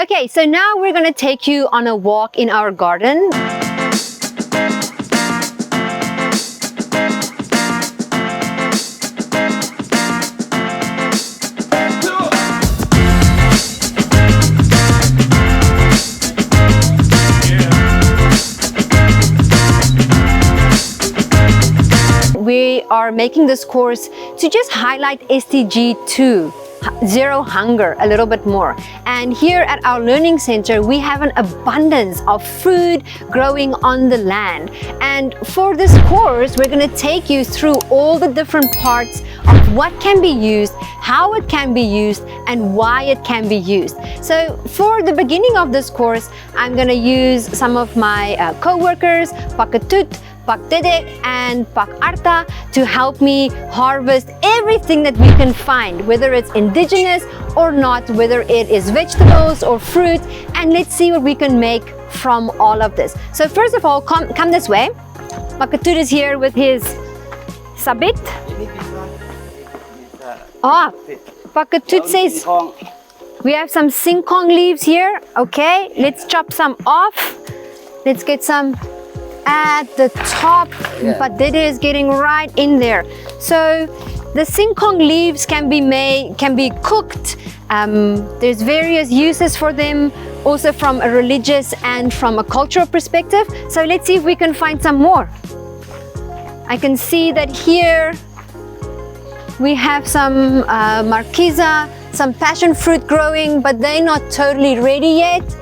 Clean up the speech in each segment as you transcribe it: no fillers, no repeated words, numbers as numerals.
Okay, so now we're gonna take you on a walk in our garden. We are making this course to just highlight SDG2, Zero Hunger, a little bit more. And here at our learning center, we have an abundance of food growing on the land. And for this course, we're going to take you through all the different parts of what can be used, how it can be used, and why it can be used. So for the beginning of this course, I'm going to use some of my co-workers, Pakatut, Pak Dede and Pak Arta, to help me harvest everything that we can find, whether it's indigenous or not, whether it is vegetables or fruit, and let's see what we can make from all of this. So first of all, come this way. Pakatut is here with his sabit. Pakatut says we have some singkong leaves here. Okay, let's chop some off. Let's get some at the top, but Dede is getting right in there. So the singkong leaves can be cooked. There's various uses for them, also from a religious and from a cultural perspective. So let's see if we can find some more. I can see that here we have some marquesa, some passion fruit growing, but they're not totally ready yet.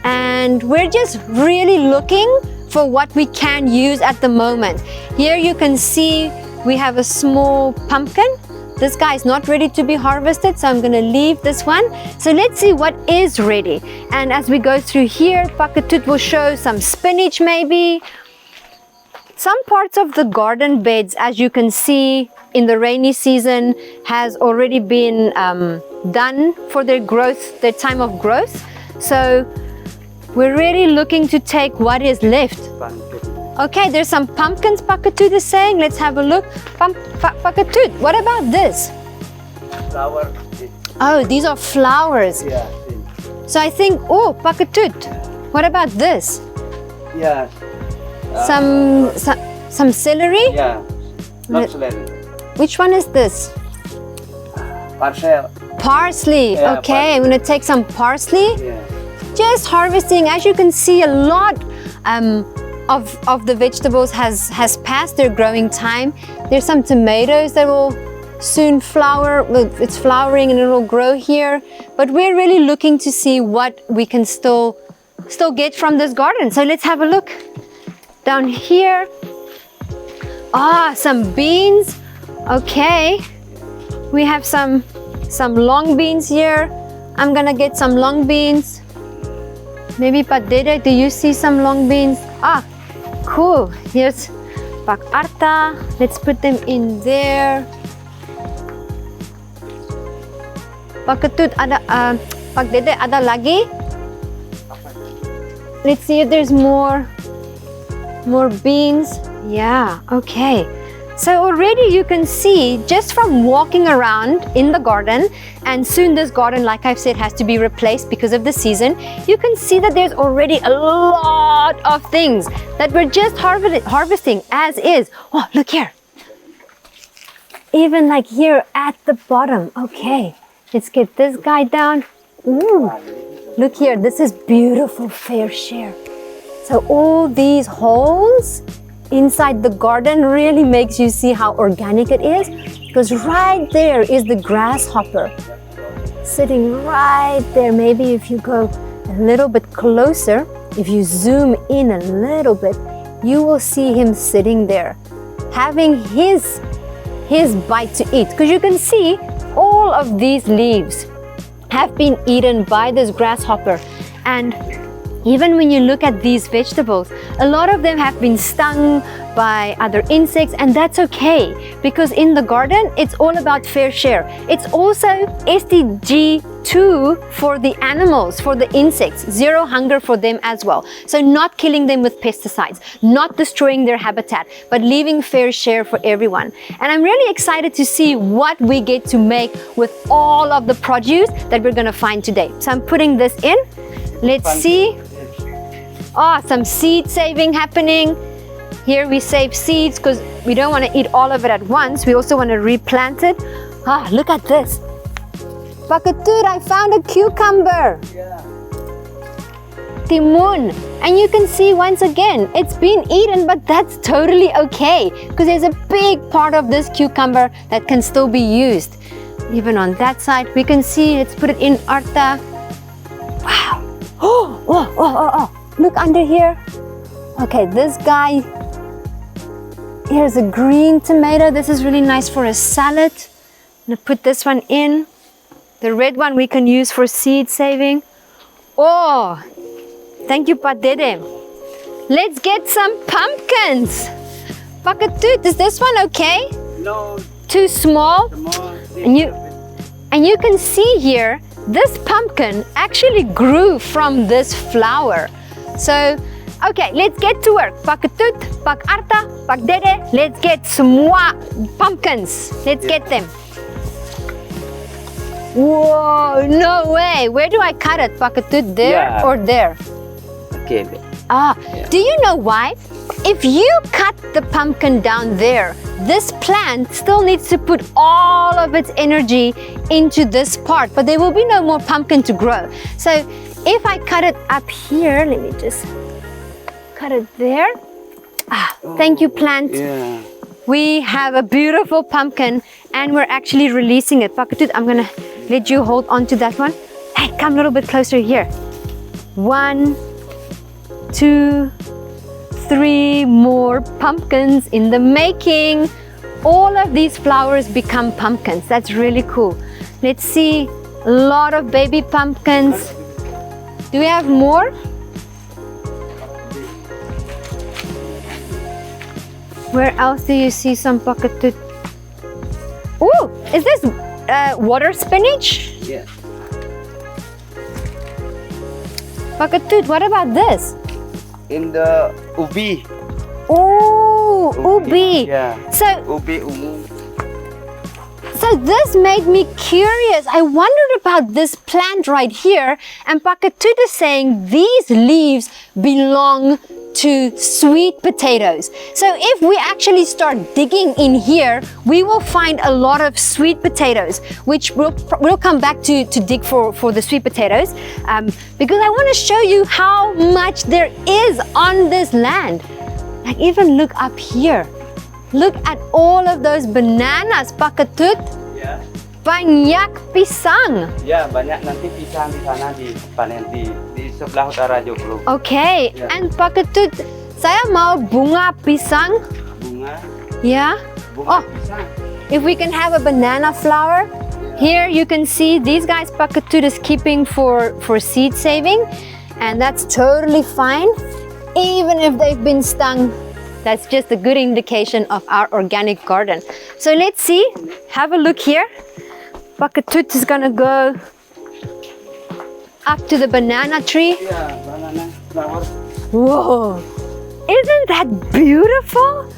And we're just really looking for what we can use at the moment. Here you can see we have a small pumpkin. This guy is not ready to be harvested, so I'm gonna leave this one. So let's see what is ready. And as we go through here, Pakatut will show some spinach maybe. Some parts of the garden beds, as you can see in the rainy season, has already been done for their growth, their time of growth. So we're really looking to take what is left. Okay, there's some pumpkins, Pakatut is saying. Let's have a look. Pakatut, what about this? Flower. Oh, these are flowers. Yeah. So I think, oh, Pakatut, what about this? Yeah. Some celery? Yeah. Not celery. Which one is this? Parsley. Parsley. Yeah, okay, I'm gonna take some parsley. Yeah. Just harvesting. As you can see, a lot of the vegetables has passed their growing time. There's some tomatoes that will soon flower. Well, it's flowering and it will grow here. But we're really looking to see what we can still get from this garden. So let's have a look. Down here, some beans. Okay, we have some long beans here. I'm gonna get some long beans. Maybe Pak Dede, do you see some long beans? Cool. Here's Pak Arta. Let's put them in there. Pakatut, Pak Dede, ada lagi? Let's see if there's more beans. Yeah, okay. So already you can see, just from walking around in the garden, and soon this garden, like I've said, has to be replaced because of the season, you can see that there's already a lot of things that we're just harvesting as is. Oh, look here. Even like here at the bottom. Okay, let's get this guy down. Ooh, look here, this is beautiful fair share. So all these holes inside the garden really makes you see how organic it is, because right there is the grasshopper sitting right there. Maybe if you go a little bit closer, if you zoom in a little bit, you will see him sitting there having his bite to eat, because you can see all of these leaves have been eaten by this grasshopper. And even when you look at these vegetables, a lot of them have been stung by other insects, and that's okay, because in the garden, it's all about fair share. It's also SDG2 for the animals, for the insects, zero hunger for them as well. So not killing them with pesticides, not destroying their habitat, but leaving fair share for everyone. And I'm really excited to see what we get to make with all of the produce that we're gonna find today. So I'm putting this in. Let's see. Oh, some seed saving happening. Here we save seeds because we don't want to eat all of it at once. We also want to replant it. Ah, look at this. Pakatut, I found a cucumber. Yeah. Timun. And you can see once again, it's been eaten, but that's totally okay because there's a big part of this cucumber that can still be used. Even on that side, we can see, let's put it in Arta. Wow. Oh. Look under here. Okay, this guy. Here's a green tomato. This is really nice for a salad. I'm gonna put this one in. The red one we can use for seed saving. Oh, thank you, Padede. Let's get some pumpkins. Pakatut, is this one okay? No. Too small? Small. And you can see here, this pumpkin actually grew from this flower. So, okay, let's get to work. Pakatut, Pak Arta, Pak Dede, let's get semua pumpkins. Let's get them. Whoa, no way. Where do I cut it? Pakatut, there or there? Okay. Ah, do you know why? If you cut the pumpkin down there, this plant still needs to put all of its energy into this part, but there will be no more pumpkin to grow. So if I cut it up here, let me just cut it there. Ah, thank you, plant. Yeah. We have a beautiful pumpkin and we're actually releasing it. Pakatut, I'm gonna let you hold on to that one. Hey, come a little bit closer here. 1, 2, 3 more pumpkins in the making. All of these flowers become pumpkins. That's really cool. Let's see, a lot of baby pumpkins. Do we have more? Where else do you see some pakatut? Ooh, is this water spinach? Yeah. Pakatut, what about this? In the ubi. Oh, ubi. Yeah. So Ubi umum. So this made me curious. I wondered about this plant right here, and Pakatut is saying these leaves belong to sweet potatoes. So if we actually start digging in here, we will find a lot of sweet potatoes, which we'll come back to dig for the sweet potatoes, because I want to show you how much there is on this land. Like even look up here. Look at all of those bananas, Pakatut. Yeah. Banyak pisang. Ya, banyak nanti pisang di sana dipanen di sebelah utara Joglo. Okay, Yeah. and Pakatut, saya mau bunga pisang. Bunga. Yeah. Bunga Oh. pisang. If we can have a banana flower. Here you can see these guys Pakatut is keeping for seed saving, and that's totally fine. Even if they've been stung, that's just a good indication of our organic garden. So let's see, have a look here. Pakatut is gonna go up to the banana tree. Yeah, banana flower. Whoa, isn't that beautiful?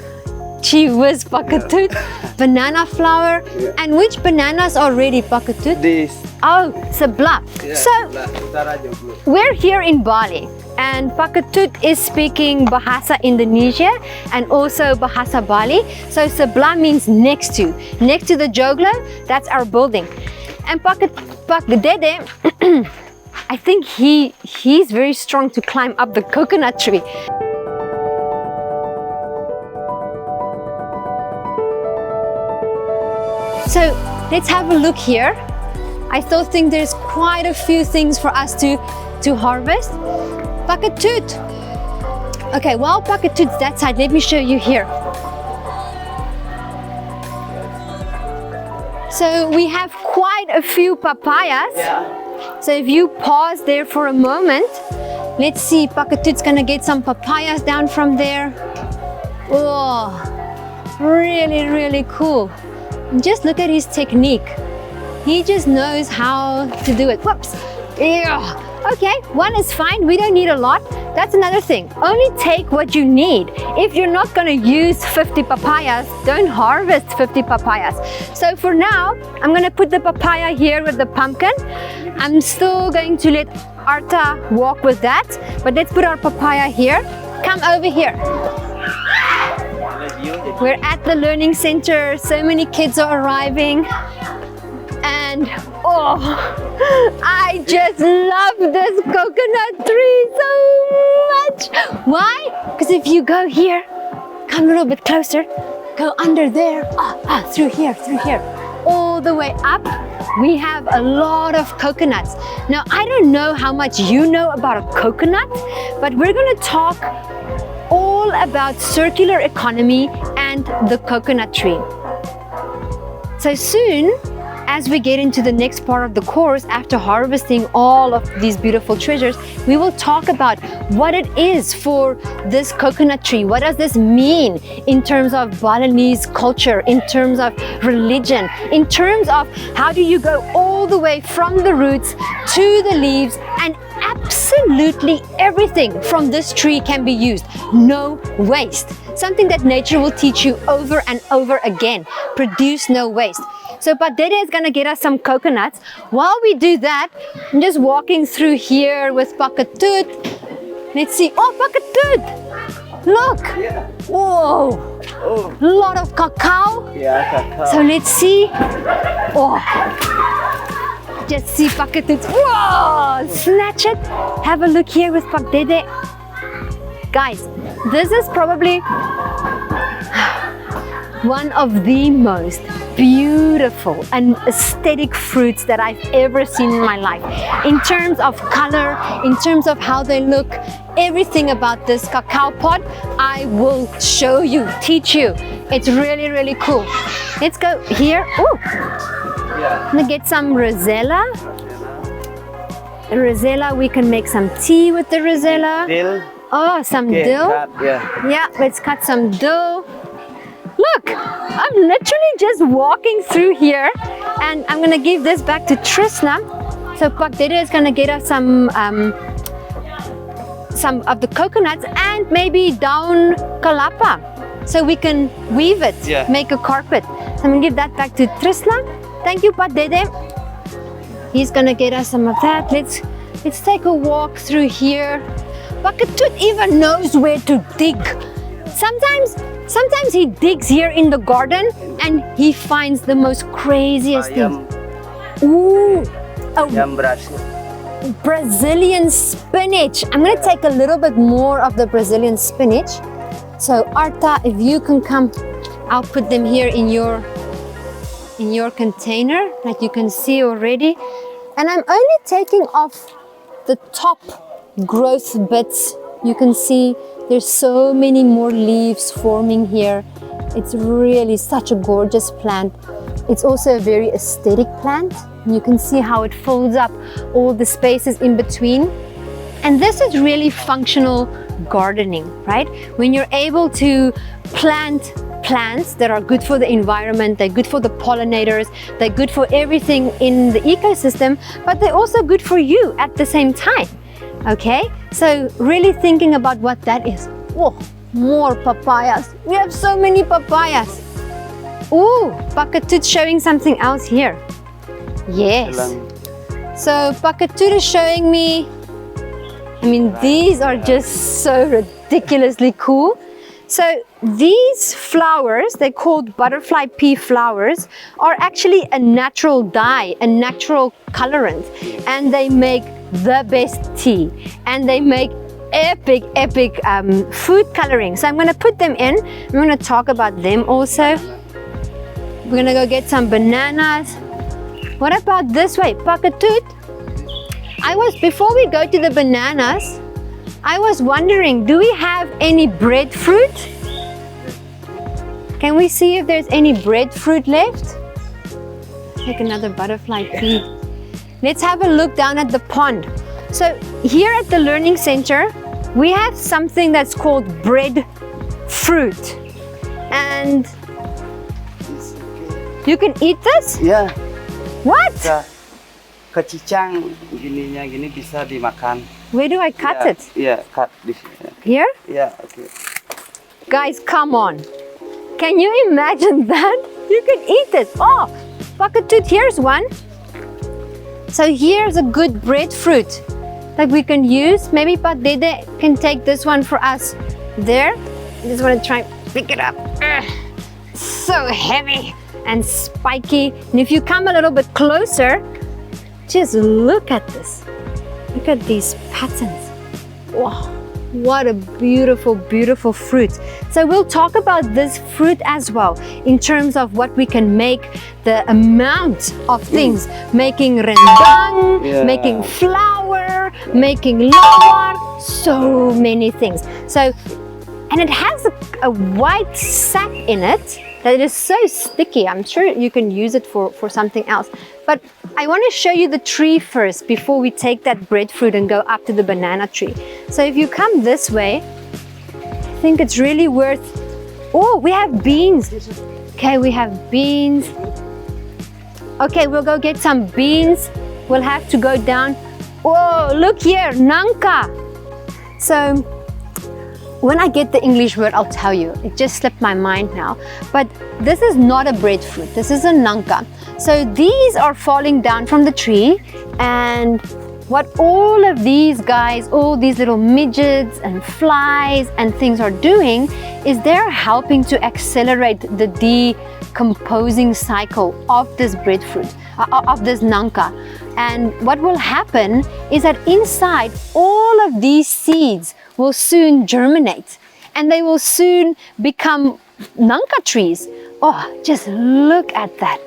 Gee whiz, Pakatut. Banana flower. Yeah. And which bananas are ready, Pakatut? This. Oh, sebelah. Yeah, So sebelah utara Joglo. we're here in Bali, and Pakatut is speaking Bahasa Indonesia and also Bahasa Bali. So sebelah means next to the Joglo. That's our building. And Pak Dede, I think he's very strong to climb up the coconut tree. So let's have a look here. I still think there's quite a few things for us to harvest. Pakatut. Okay, while Pakatut's that side, let me show you here. So we have quite a few papayas. Yeah. So if you pause there for a moment, let's see, Pakatut's gonna get some papayas down from there. Oh, really, really cool. And just look at his technique. He just knows how to do it. Whoops. Yeah. Okay, one is fine. We don't need a lot. That's another thing. Only take what you need. If you're not going to use 50 papayas, don't harvest 50 papayas. So for now, I'm going to put the papaya here with the pumpkin. I'm still going to let Arta walk with that. But let's put our papaya here. Come over here. We're at the learning center. So many kids are arriving. And oh, I just love this coconut tree so much. Why? Because if you go here, come a little bit closer, go under there, through here, all the way up, we have a lot of coconuts. Now, I don't know how much you know about a coconut, but we're going to talk all about circular economy and the coconut tree. So soon, as we get into the next part of the course, after harvesting all of these beautiful treasures, we will talk about what it is for this coconut tree. What does this mean in terms of Balinese culture, in terms of religion, in terms of how do you go all the way from the roots to the leaves, and absolutely everything from this tree can be used. No waste. Something that nature will teach you over and over again. Produce no waste. So Padede is going to get us some coconuts. While we do that, I'm just walking through here with Pakatut. Let's see. Oh, Pakatut! Look! Whoa! A lot of cacao. Yeah, cacao. So let's see. Oh! Just see Pakatut. Whoa! Snatch it. Have a look here with Pakdede. Guys, this is probably one of the most beautiful and aesthetic fruits that I've ever seen in my life. In terms of color, in terms of how they look, everything about this cacao pod, I will show you, teach you. It's really, really cool. Let's go here. Oh, I'm gonna get some rosella. Rosella, we can make some tea with the rosella. Dill. Oh, some dill. Yeah, let's cut some dill. Look, I'm literally just walking through here, and I'm gonna give this back to Trisna. So Pakdede is gonna get us some of the coconuts and maybe down kalapa, so we can weave it, make a carpet. So I'm gonna give that back to Trisna. Thank you, Pakdede. He's gonna get us some of that. Let's take a walk through here. Pakatut even knows where to dig. Sometimes he digs here in the garden and he finds the most craziest things. Ooh, Brazilian spinach. I'm going to take a little bit more of the Brazilian spinach. So Arta, if you can come, I'll put them here in your container, like you can see already. And I'm only taking off the top growth bits. You can see there's so many more leaves forming here. It's really such a gorgeous plant. It's also a very aesthetic plant. You can see how it fills up all the spaces in between. And this is really functional gardening, right? When you're able to plant plants that are good for the environment, they're good for the pollinators, they're good for everything in the ecosystem, but they're also good for you at the same time. Okay, so really thinking about what that is. Oh, more papayas. We have so many papayas. Ooh, Pakatut showing something else here. Yes. So Pakatut is showing me, I mean, these are just so ridiculously cool. So these flowers, they're called butterfly pea flowers, are actually a natural dye, a natural colorant, and they make the best tea, and they make epic food coloring. So I'm going to put them in. I'm going to talk about them also. We're going to go get some bananas. What about this way, Pakatut? Before we go to the bananas, I was wondering, do we have any breadfruit? Can we see if there's any breadfruit left? Take another butterfly pea. Let's have a look down at the pond. So here at the Learning Center, we have something that's called breadfruit. And you can eat this? Yeah. What? Kecicang gininya gini bisa dimakan. Where do I cut it? Yeah, cut this. Here? Yeah, okay. Guys, come on. Can you imagine that? You can eat it. Oh, Pakatut, here's one. So here's a good breadfruit. that we can use. Maybe Pat Dede can take this one for us there. I just want to try and pick it up. Ugh, so heavy and spiky. And if you come a little bit closer, just look at this. Look at these patterns. Wow, what a beautiful, beautiful fruit. So we'll talk about this fruit as well in terms of what we can make, the amount of things, making rendang, making flour, making lawar, so many things. So, and it has a white sap in it that is so sticky. I'm sure you can use it for something else. But I want to show you the tree first before we take that breadfruit and go up to the banana tree. So if you come this way, I think it's really worth... Oh, we have beans. Okay, we have beans. Okay, we'll go get some beans. We'll have to go down. Whoa, look here, nangka. So when I get the English word, I'll tell you. It just slipped my mind now. But this is not a breadfruit. This is a nangka. So these are falling down from the tree, and what all of these guys, all these little midgets and flies and things are doing is they're helping to accelerate the decomposing cycle of this breadfruit, of this nangka. And what will happen is that inside, all of these seeds will soon germinate and they will soon become nangka trees. Oh, just look at that.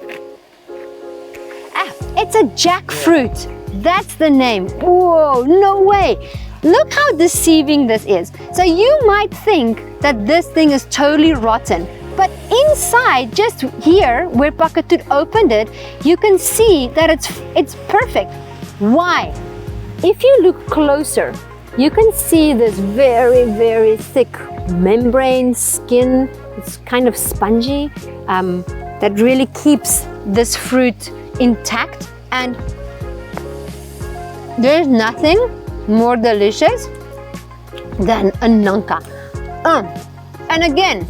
It's a jackfruit. That's the name. Whoa, no way. Look how deceiving this is. So you might think that this thing is totally rotten, but inside, just here where Pakatut opened it, you can see that it's perfect. Why? If you look closer, you can see this very, very thick membrane skin. It's kind of spongy, that really keeps this fruit intact, and there's nothing more delicious than a nangka. And again,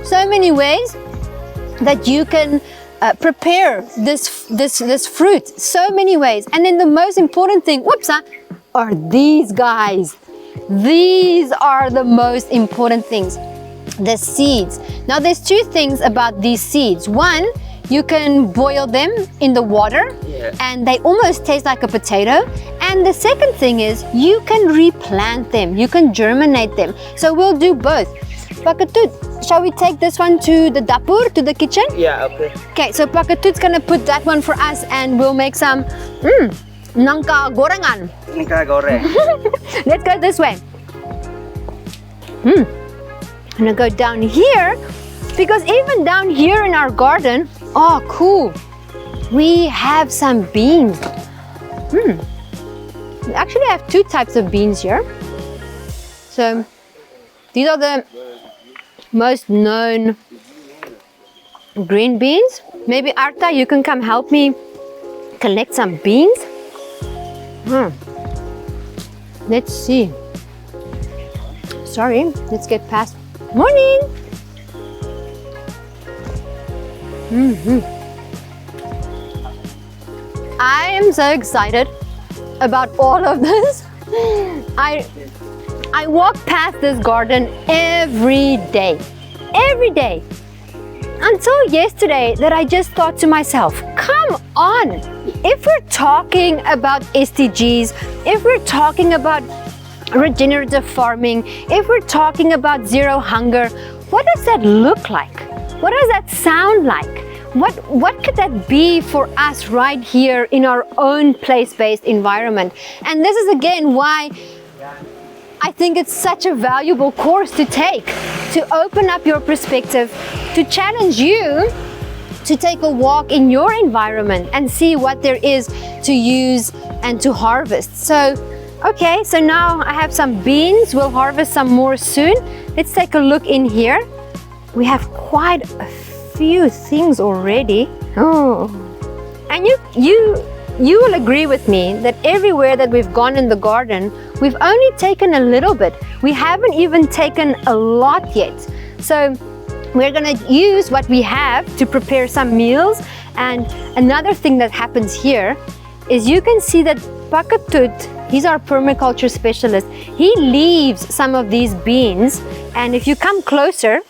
so many ways that you can prepare this fruit. So many ways. And then the most important thing, are these guys. These are the most important things. The seeds. Now there's two things about these seeds. One, you can boil them in the water, and they almost taste like a potato. And the second thing is you can replant them, you can germinate them. So we'll do both. Pakatut, shall we take this one to the dapur, to the kitchen? Yeah, okay. Okay, so Pakatut's gonna put that one for us, and we'll make some nangka gorengan. Nangka goreng. Let's go this way. I'm gonna go down here, because even down here in our garden, oh cool, we have some beans. We actually have two types of beans here. So these are the most known green beans. Maybe Arta, you can come help me collect some beans. Let's see. Sorry, let's get past. Morning. I am so excited about all of this. I walk past this garden every day, until yesterday that I just thought to myself, come on, if we're talking about SDGs, if we're talking about regenerative farming, if we're talking about zero hunger, what does that look like? What does that sound like? What could that be for us right here in our own place-based environment? And this is again why I think it's such a valuable course to take, to open up your perspective, to challenge you to take a walk in your environment and see what there is to use and to harvest. So, okay, so now I have some beans. We'll harvest some more soon. Let's take a look in here. We have quite a few things already. Oh, and you will agree with me that everywhere that we've gone in the garden, we've only taken a little bit. We haven't even taken a lot yet. So we're gonna use what we have to prepare some meals. And another thing that happens here is you can see that Pakatut, he's our permaculture specialist. He leaves some of these beans, and if you come closer,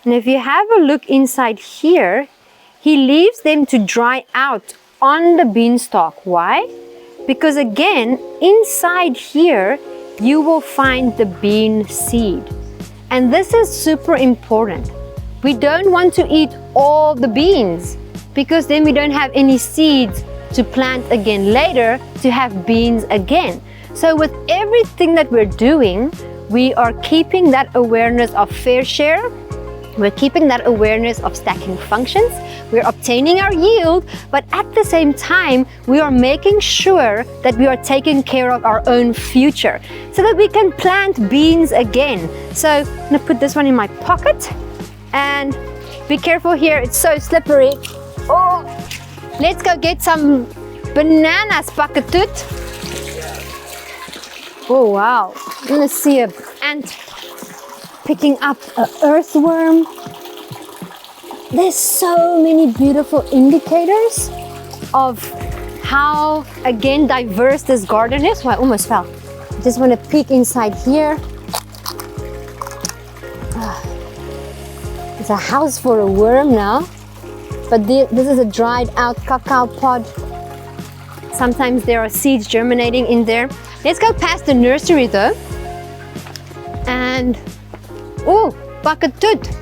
and if you have a look inside here, he leaves them to dry out on the beanstalk. Why? Because again, inside here, you will find the bean seed. And this is super important. We don't want to eat all the beans because then we don't have any seeds to plant again later to have beans again. So with everything that we're doing, we are keeping that awareness of fair share. We're keeping that awareness of stacking functions. We're obtaining our yield, but at the same time, we are making sure that we are taking care of our own future so that we can plant beans again. So I'm gonna put this one in my pocket and be careful here, it's so slippery. Oh, let's go get some bananas, Pakatut. Oh wow, I'm gonna see an ant picking up an earthworm. There's so many beautiful indicators of how, again, diverse this garden is. Oh, I almost fell. I just want to peek inside here. It's a house for a worm now. But this is a dried out cacao pod. Sometimes there are seeds germinating in there. Let's go past the nursery though. And, oh, Pakatut.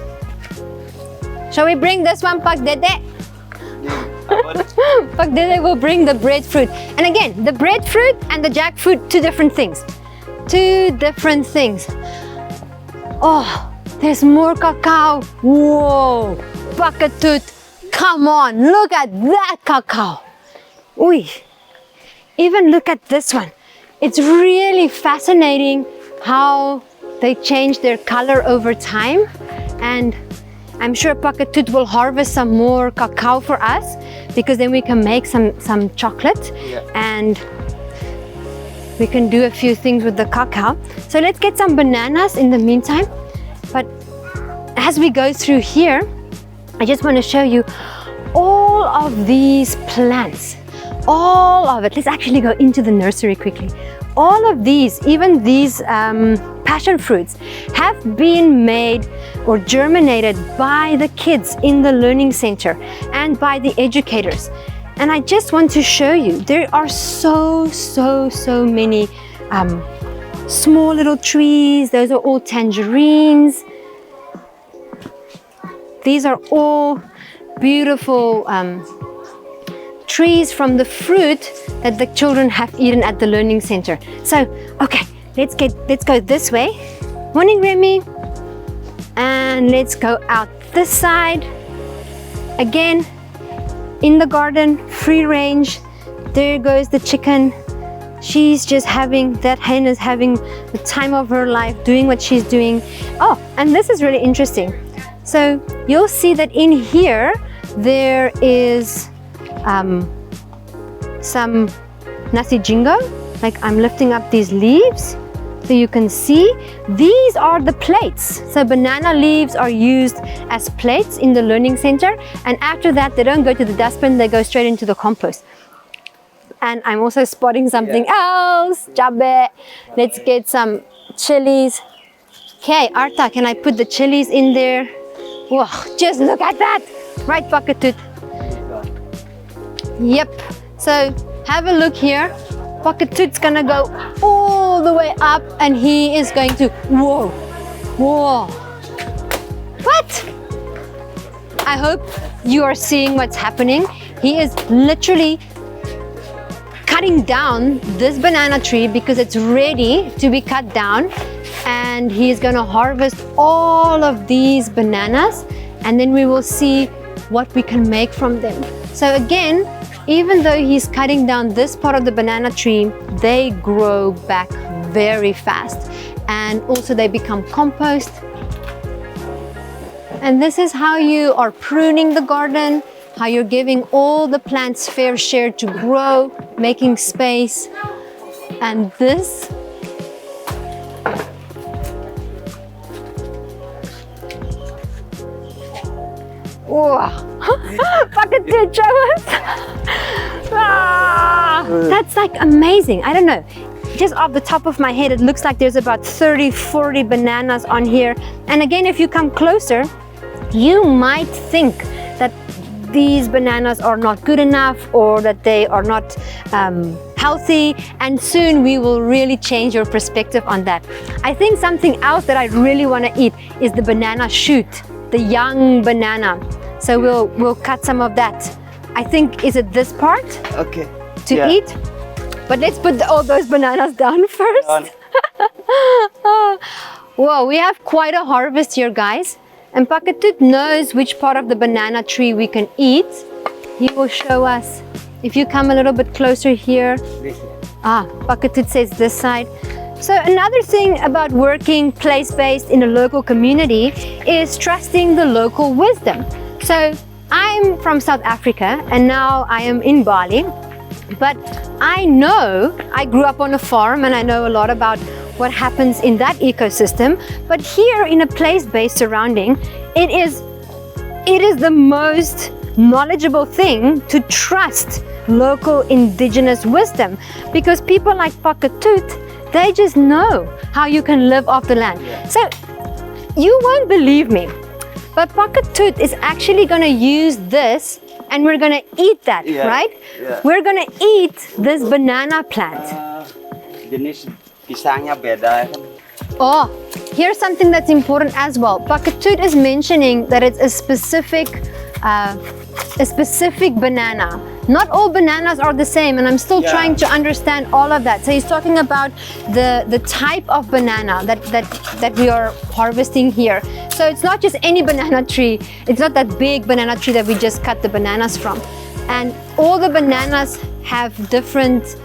Shall we bring this one, Pak Dede? Pak Dede will bring the breadfruit. And again, the breadfruit and the jackfruit, two different things. Two different things. Oh, there's more cacao. Whoa, Pakatut, come on, look at that cacao. Ui, even look at this one. It's really fascinating how they change their color over time. And I'm sure Pakatut will harvest some more cacao for us because then we can make some chocolate and we can do a few things with the cacao. So let's get some bananas in the meantime. But as we go through here, I just want to show you all of these plants, all of it. Let's actually go into the nursery quickly. All of these, even these passion fruits, have been made or germinated by the kids in the learning center and by the educators. And I just want to show you, there are so many small little trees. Those are all tangerines. These are all beautiful trees from the fruit that the children have eaten at the learning center. So, okay, let's go this way. Morning, Remy. And let's go out this side. Again, in the garden, free range. There goes the chicken. She's just that hen is having the time of her life, doing what she's doing. Oh, and this is really interesting. So you'll see that in here, there is some nasi jingo. Like I'm lifting up these leaves so you can see. These are the plates. So banana leaves are used as plates in the learning center. And after that, they don't go to the dustbin, they go straight into the compost. And I'm also spotting something else. Jabe. Let's get some chilies. Okay, Arta, can I put the chilies in there? Whoa, just look at that. Right, Pakatut. Yep. So have a look here. Pakatut's gonna go all the way up and he is going to, whoa, whoa. What? I hope you are seeing what's happening. He is literally cutting down this banana tree because it's ready to be cut down, and he's gonna harvest all of these bananas, and then we will see what we can make from them. So again, even though he's cutting down this part of the banana tree, they grow back very fast, and also they become compost. And this is how you are pruning the garden, how you're giving all the plants fair share to grow, making space. And this wow. Pakatut, show us. That's like amazing. I don't know. Just off the top of my head, it looks like there's about 30, 40 bananas on here. And again, if you come closer, you might think that these bananas are not good enough or that they are not healthy, and soon we will really change your perspective on that. I think something else that I really want to eat is the banana shoot, the young banana. So we'll cut some of that. I think, is it this part Okay. to eat? But let's put all those bananas down first. Down. Whoa, we have quite a harvest here, guys. And Pakatut knows which part of the banana tree we can eat. He will show us. If you come a little bit closer here. This. Pakatut says this side. So another thing about working place-based in a local community is trusting the local wisdom. So I'm from South Africa and now I am in Bali. But I know, I grew up on a farm and I know a lot about what happens in that ecosystem. But here in a place-based surrounding, it is the most knowledgeable thing to trust local indigenous wisdom, because people like Pakatut, they just know how you can live off the land. So you won't believe me, but Pakatut is actually going to use this and we're going to eat that, right? Yeah. We're going to eat this banana plant. Jenis pisangnya beda. Oh, here's something that's important as well. Pakatut is mentioning that it's a specific banana. Not all bananas are the same, and I'm still trying to understand all of that. So he's talking about the type of banana that we are harvesting here. So it's not just any banana tree. It's not that big banana tree that we just cut the bananas from. And all the bananas have different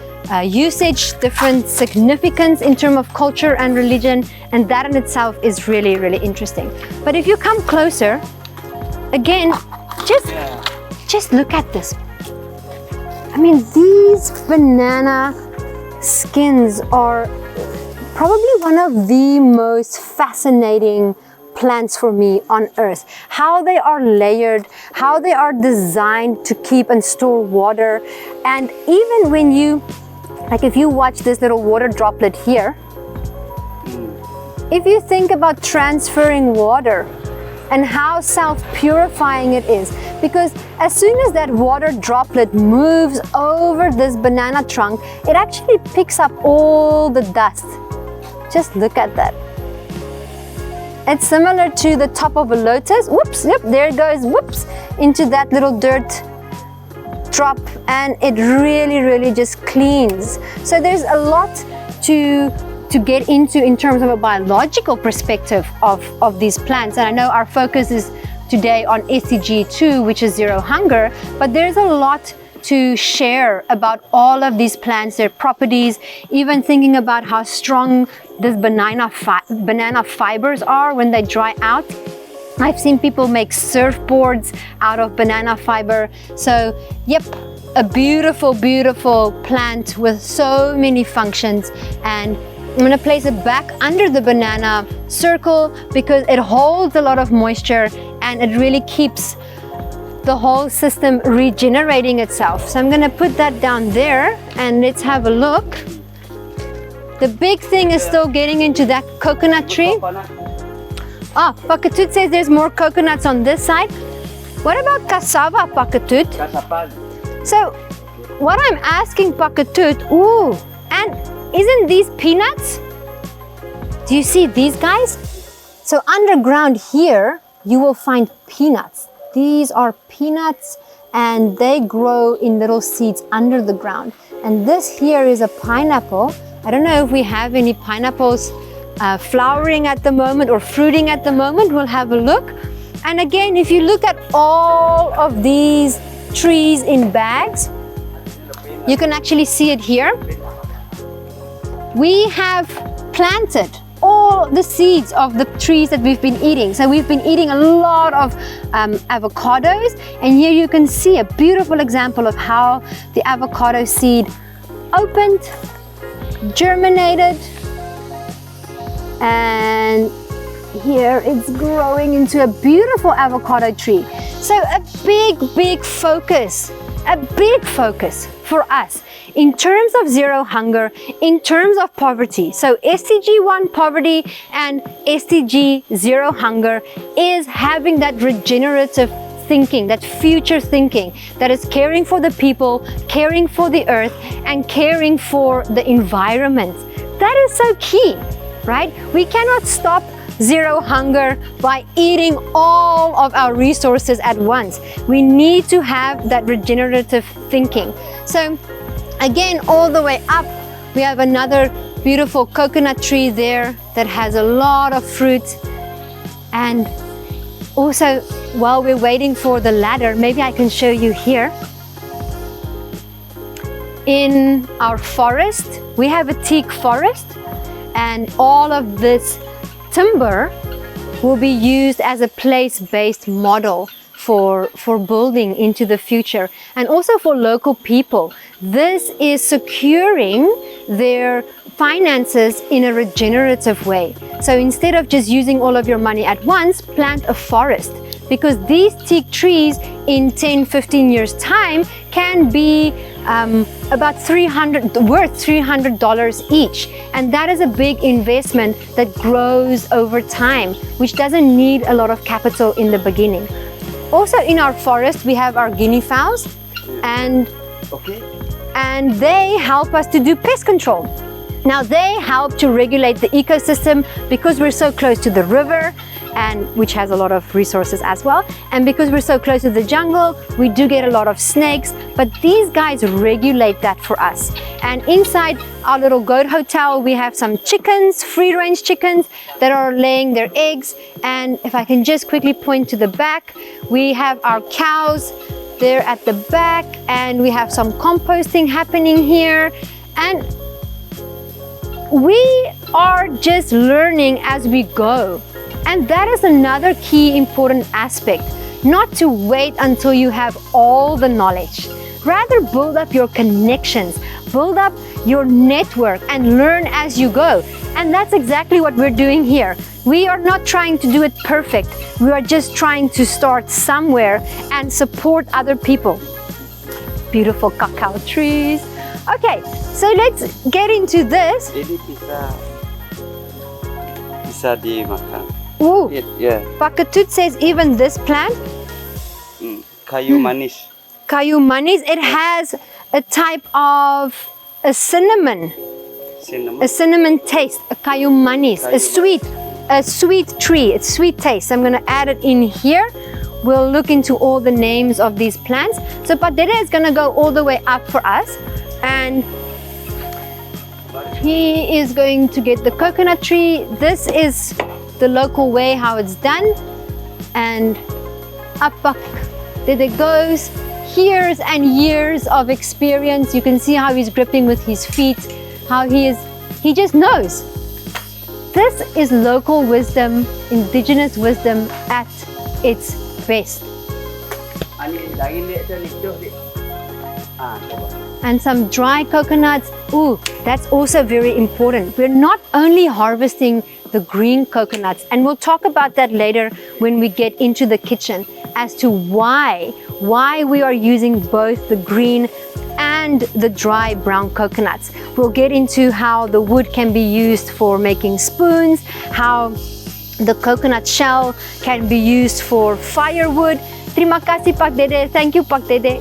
usage, different significance in terms of culture and religion, and that in itself is really, really interesting. But if you come closer, again, just look at this. I mean, these banana skins are probably one of the most fascinating plants for me on earth. How they are layered, how they are designed to keep and store water. And even when you, like if you watch this little water droplet here, if you think about transferring water and how self-purifying it is, because as soon as that water droplet moves over this banana trunk, it actually picks up all the dust. Just look at that. It's similar to the top of a lotus. Whoops, yep, there it goes, whoops, into that little dirt drop, and it really, really just cleans. So there's a lot to get into in terms of a biological perspective of these plants. And I know our focus is today on SDG2, which is zero hunger, but there's a lot to share about all of these plants, their properties, even thinking about how strong these banana fibers are when they dry out. I've seen people make surfboards out of banana fiber. So, yep, a beautiful, beautiful plant with so many functions. And I'm going to place it back under the banana circle because it holds a lot of moisture and it really keeps the whole system regenerating itself. So I'm going to put that down there and let's have a look. The big thing is still getting into that coconut tree. Ah, Pakatut says there's more coconuts on this side. What about cassava, Pakatut? So what I'm asking Pakatut, ooh, and isn't these peanuts? Do you see these guys? So underground here, you will find peanuts. These are peanuts and they grow in little seeds under the ground. And this here is a pineapple. I don't know if we have any pineapples flowering at the moment or fruiting at the moment. We'll have a look. And again, if you look at all of these trees in bags, you can actually see it here. We have planted all the seeds of the trees that we've been eating. So we've been eating a lot of avocados, and here you can see a beautiful example of how the avocado seed opened, germinated, and here it's growing into a beautiful avocado tree. So a big focus a big focus for us in terms of zero hunger, in terms of poverty. So SDG 1 poverty and SDG 0 hunger is having that regenerative thinking, that future thinking, that is caring for the people, caring for the earth, and caring for the environment. That is so key, right? We cannot stop zero hunger by eating all of our resources at once. We need to have that regenerative thinking. So again, all the way up, we have another beautiful coconut tree there that has a lot of fruit. And also, while we're waiting for the ladder, maybe I can show you here. In our forest, we have a teak forest, and all of this timber will be used as a place-based model for building into the future, and also for local people. This is securing their finances in a regenerative way. So instead of just using all of your money at once, plant a forest, because these teak trees in 10-15 years time can be worth $300 each, and that is a big investment that grows over time, which doesn't need a lot of capital in the beginning. Also in our forest we have our guinea fowls, and they help us to do pest control. Now they help to regulate the ecosystem because we're so close to the river, and which has a lot of resources as well, and because we're so close to the jungle, we do get a lot of snakes, but these guys regulate that for us. And inside our little goat hotel we have some chickens, free-range chickens that are laying their eggs. And if I can just quickly point to the back, we have our cows there at the back, and we have some composting happening here, and we are just learning as we go. And that is another key important aspect, not to wait until you have all the knowledge. Rather build up your connections, build up your network, and learn as you go. And that's exactly what we're doing here. We are not trying to do it perfect. We are just trying to start somewhere and support other people. Beautiful cacao trees. Okay, so let's get into this. Ini bisa dimakan. Ooh, Yeah. Pak Ketut says even this plant, Kayu manis. kayu manis, it has a type of a cinnamon taste, a kayu manis, a sweet tree, it's sweet taste. I'm gonna add it in here. We'll look into all the names of these plants. So Pak Dede is gonna go all the way up for us, and he is going to get the coconut tree. This is the local way how it's done, and up Dede goes. Years and years of experience. You can see how he's gripping with his feet, how he just knows. This is local wisdom, indigenous wisdom at its best. And some dry coconuts. Ooh, that's also very important. We're not only harvesting the green coconuts, and we'll talk about that later when we get into the kitchen as to why we are using both the green and the dry brown coconuts. We'll get into how the wood can be used for making spoons, how the coconut shell can be used for firewood. Terima kasih Pak Dede. Thank you Pak Dede.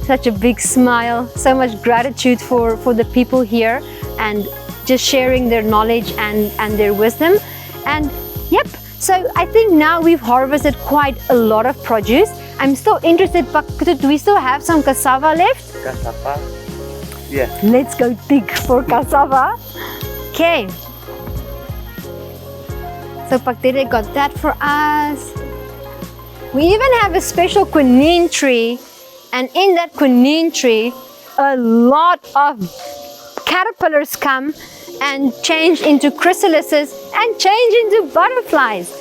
Such a big smile, so much gratitude for the people here, and just sharing their knowledge and their wisdom. And yep, so I think now we've harvested quite a lot of produce. I'm still interested, Pak Ketut, do we still have some cassava left? Cassava? Yeah. Let's go dig for cassava. Okay. So Pak Dede got that for us. We even have a special quinine tree, and in that quinine tree, a lot of caterpillars come and change into chrysalises and change into butterflies.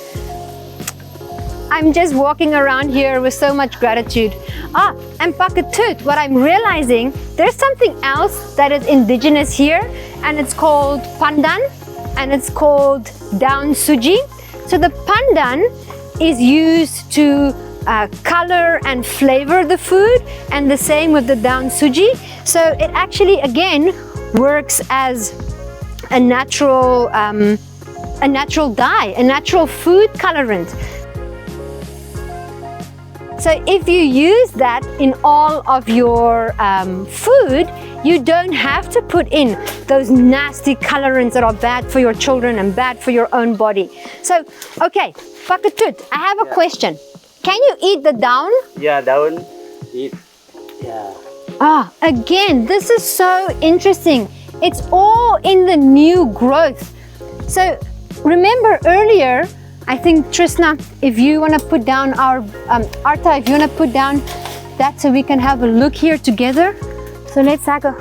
I'm just walking around here with so much gratitude. And Pak Ketut, what I'm realizing, there's something else that is indigenous here, and it's called pandan, and it's called down suji. So the pandan is used to color and flavor the food, and the same with the down suji. So it actually again works as a natural dye, a natural food colorant. So if you use that in all of your food, you don't have to put in those nasty colorants that are bad for your children and bad for your own body. So, okay, Pakatut, I have a question. Can you eat the down? Yeah, daun. Eat. Yeah. Ah, again, this is so interesting. It's all in the new growth. So remember earlier, I think Trishna, if you want to put down our, Arta, if you want to put down that so we can have a look here together. So let's go.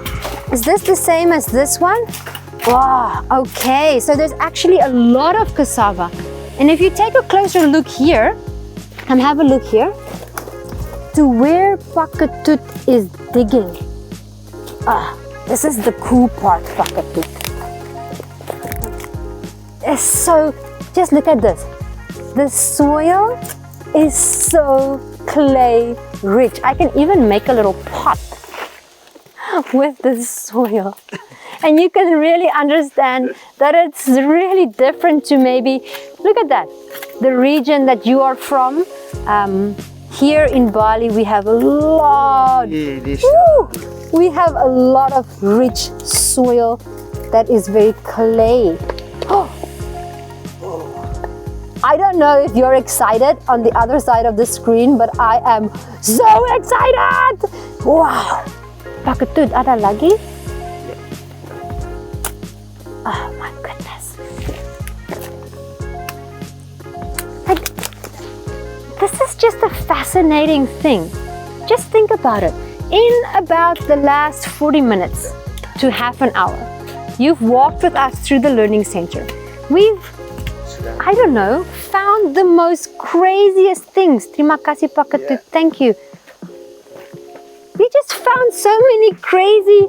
Is this the same as this one? Wow, okay. So there's actually a lot of cassava. And if you take a closer look here, and have a look here, to where Pakatut is digging. This is the cool part, Pakatut. It's so, just look at this. The soil is so clay rich. I can even make a little pot with the soil. And you can really understand that it's really different to maybe, look at that, the region that you are from. Here in Bali, we have a lot, we have a lot of rich soil that is very clay. I don't know if you're excited on the other side of the screen, but I am so excited! Wow! Pakatut, ada lagi? Oh my goodness. Like, this is just a fascinating thing. Just think about it. In about the last 40 minutes to half an hour, you've walked with us through the Learning Center. We've, I don't know, found the most craziest things. Terima kasih Pakatut, thank you. We just found so many crazy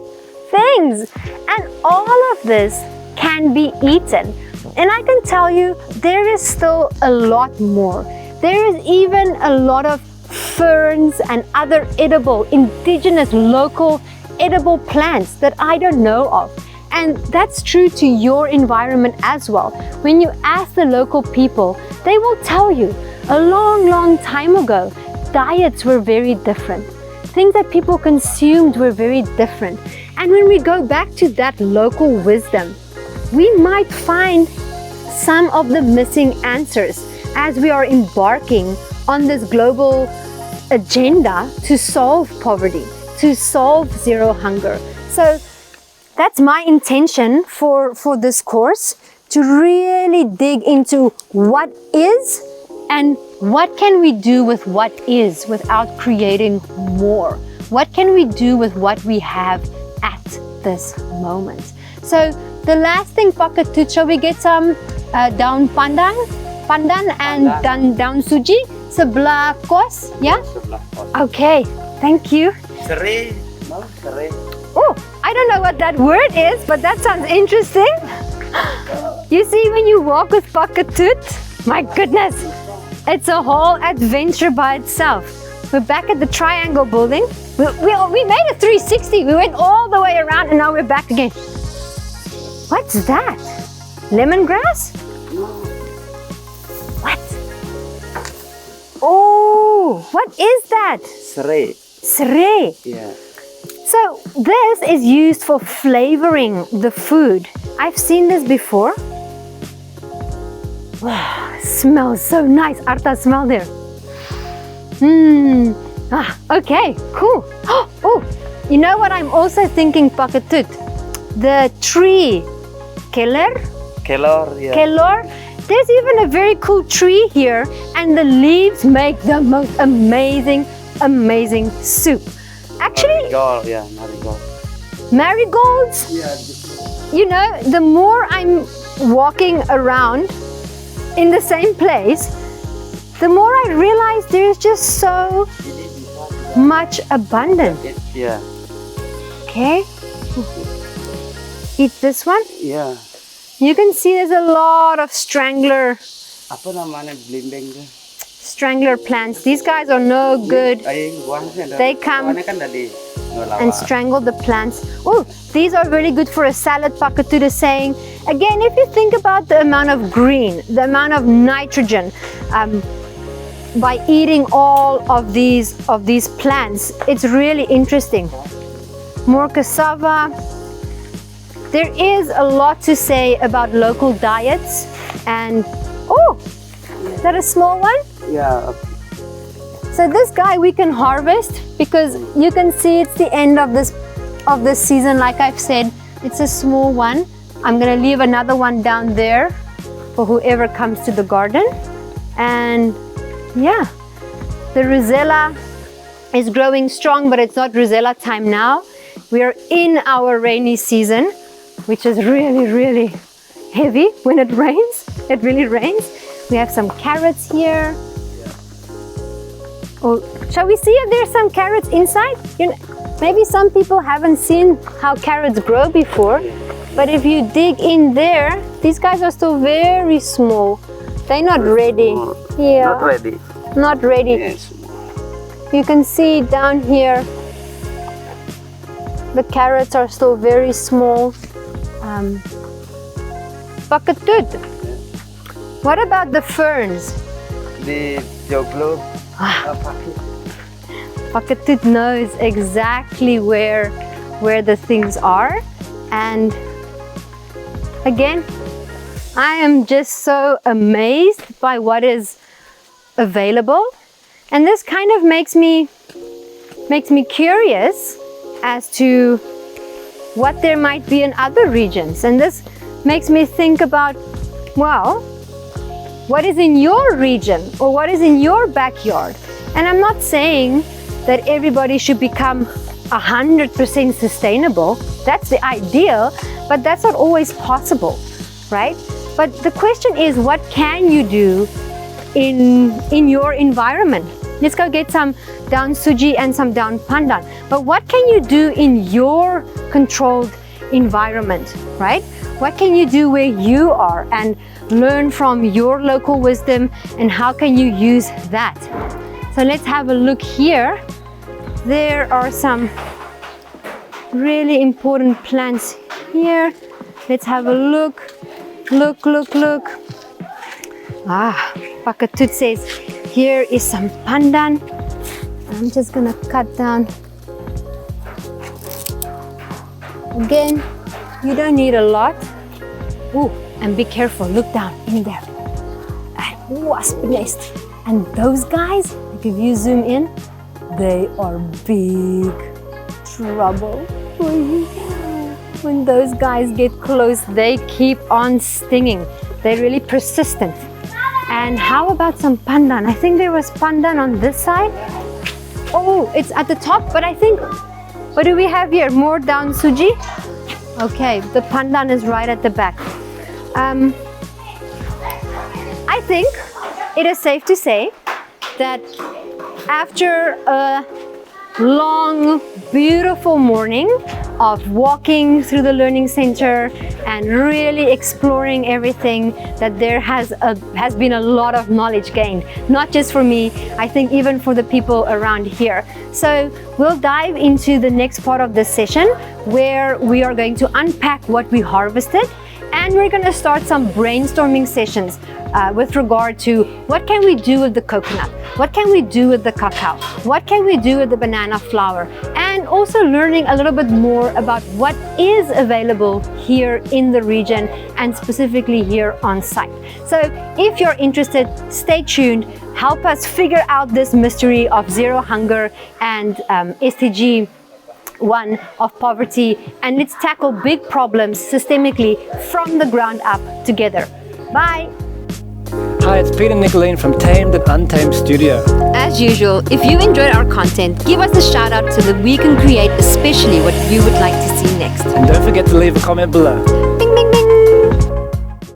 things. And all of this can be eaten. And I can tell you, there is still a lot more. There is even a lot of ferns and other edible, indigenous, local, edible plants that I don't know of. And that's true to your environment as well. When you ask the local people, they will tell you, a long, long time ago, diets were very different. Things that people consumed were very different. And when we go back to that local wisdom, we might find some of the missing answers as we are embarking on this global agenda to solve poverty, to solve zero hunger. So that's my intention for this course, to really dig into what is and what can we do with what is without creating more. What can we do with what we have at this moment? So the last thing, Pakatut, shall we get some daun pandan and daun suji sebelah kos, yeah? Okay, thank you. Serai, no, serai. Oh, I don't know what that word is, but that sounds interesting. You see, when you walk with Pakatut, my goodness, it's a whole adventure by itself. We're back at the Triangle building. We made a 360. We went all the way around and now we're back again. What's that? Lemongrass? What? Oh, what is that? Serai. Serai. Yeah. So this is used for flavoring the food. I've seen this before. Wow, smells so nice. Arta, smell there. Okay, cool. Oh, you know what I'm also thinking, Pakatut? The tree, Keller? Kelor, yeah. Kelor. There's even a very cool tree here, and the leaves make the most amazing, amazing soup. Actually, Marigold, yeah, marigold. Marigolds? Yeah. You know, the more I'm walking around in the same place, the more I realize there's just so much abundance. Yeah. Okay. Eat this one. Yeah. You can see there's a lot of strangler. Apa namanya blimbing tu? strangler plants. These guys are no good. They come and strangle the plants. Oh, these are really good for a salad, Pakatut is saying. Again, if you think about the amount of green, the amount of nitrogen, by eating all of these plants, it's really interesting. More cassava. There is a lot to say about local diets, and oh, is that a small one? Yeah. So this guy we can harvest because you can see it's the end of this season. Like I've said, it's a small one. I'm gonna leave another one down there for whoever comes to the garden. And yeah, the Rosella is growing strong, but it's not Rosella time now. We are in our rainy season, which is really, really heavy when it rains. It really rains. We have some carrots here. Oh, shall we see if there's some carrots inside? You know, maybe some people haven't seen how carrots grow before, but if you dig in there, these guys are still very small. They're not ready. Yeah. Not ready. Not ready. Yes. You can see down here, the carrots are still very small. Pakatut. What about the ferns? The joglo. Pakatut knows exactly where the things are, and again, I am just so amazed by what is available, and this kind of makes me curious as to what there might be in other regions, and this makes me think about, well, what is in your region or what is in your backyard? And I'm not saying that everybody should become 100% sustainable. That's the ideal, but that's not always possible, right? But the question is, what can you do in your environment? Let's go get some down suji and some down pandan. But what can you do in your controlled environment, right? What can you do where you are and learn from your local wisdom, and how can you use that? So let's have a look here. There are some really important plants here. Let's have a look. Look. Pakatut says here is some pandan. I'm just gonna cut down. Again, you don't need a lot. Ooh, and be careful, look down in there. A wasp nest. And those guys, like if you zoom in, they are big trouble. When those guys get close, they keep on stinging. They're really persistent. And how about some pandan? I think there was pandan on this side. Oh, it's at the top, but I think, what do we have here? More down suji? Okay, the pandan is right at the back. I think it is safe to say that after a long, beautiful morning of walking through the learning center and really exploring everything, that there has been a lot of knowledge gained, not just for me, I think even for the people around here. So we'll dive into the next part of this session where we are going to unpack what we harvested, and we're going to start some brainstorming sessions with regard to what can we do with the coconut, what can we do with the cacao, what can we do with the banana flour, and also learning a little bit more about what is available here in the region and specifically here on site. So if you're interested, stay tuned, help us figure out this mystery of zero hunger and SDG1 of poverty, and let's tackle big problems systemically from the ground up together. Bye! Hi, it's Peter Nicolene from Tamed and Untamed Studio. As usual, if you enjoyed our content, give us a shout out so that we can create especially what you would like to see next. And don't forget to leave a comment below.